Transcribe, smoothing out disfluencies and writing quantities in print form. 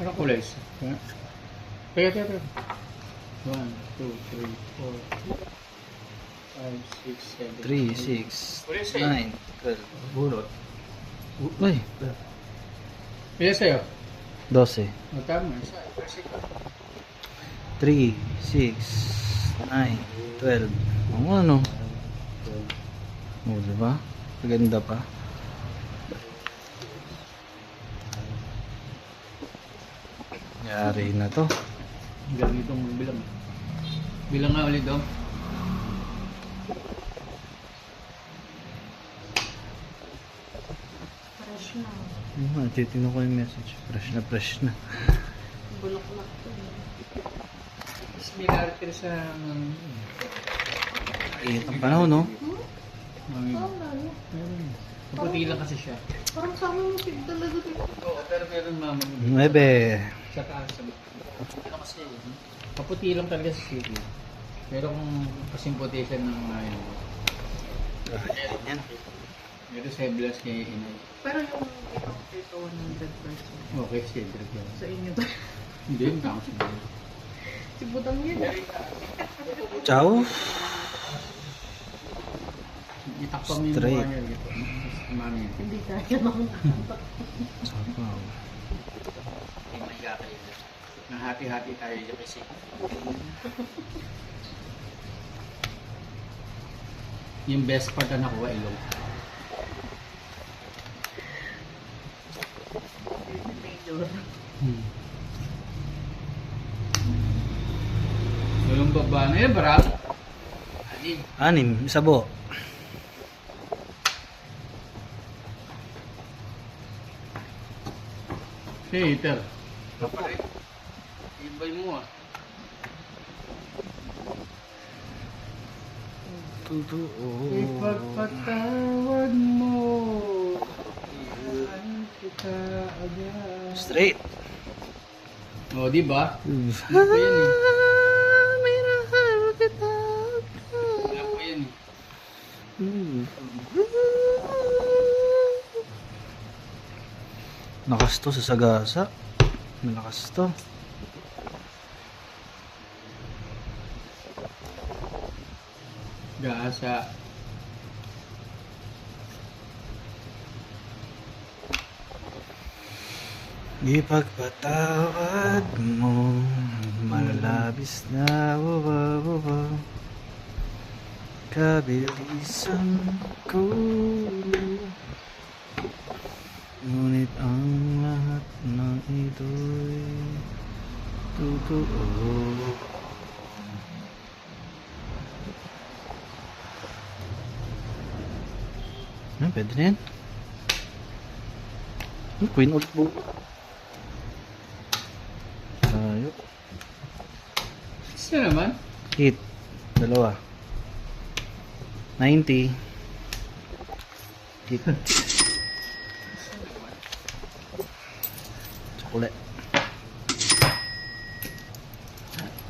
Ano kulay? Teka. 1, 2, 3, 4, 5, 6, 7, 3, 6, 9, 12. Bulot. Uy, Pila sa'yo? 12. O, tama. Isa. 3, 6, 9, 12. Ang ano? O, diba? Maganda pa. Yari na to. Galing itong bilang. Bilang nga ulit daw. Fresh na. Titignan ko yung message. Fresh na. Bulok-bulok to. Tapos may narrative sa... Init ang panahon, no? Mami. Oo, lalo. Maputi lang kasi siya. Parang sa amin musig talaga dito. Oo, pero meron mama. 9. Sa taas. Ano kasi, maputi lang talaga sa city. Pero kung kasing puti siya ng ngayon. Yan. Ito sa Blas kay Inay. Pero yung ito 100%. Okay, siya drip yan. Sa inyo to. Hindi, yung tao siya. Si Butang yun. Ciao. Itakpa mo yung Straight. mukha niya. Dito. Mami. Hindi kaya naman. Sapaw. Hindi mahiga kayo. Nahati-hati tayo dyan kasi. Yung best part na nakuha, ilong. Major. Yung baba na yun, barang. Anin. 6. Isa buo. Hey, Peter. Kapare. Ibay mo ah. Ipagpatawad mo. Ihaan kita agad. Straight. O, di ba? Ano po yan eh. Wala po yan eh. Lakas to sa sagasa. Malakas to. Gasa. Ipagpatawad mo, malalabis na baba. Kabilisan ko, ngunit ang lahat ng ito'y totoo. Pwede na yan. Queen ult po. Tayo. Isa naman. Hit. 2. 90. Hit. Chocolate.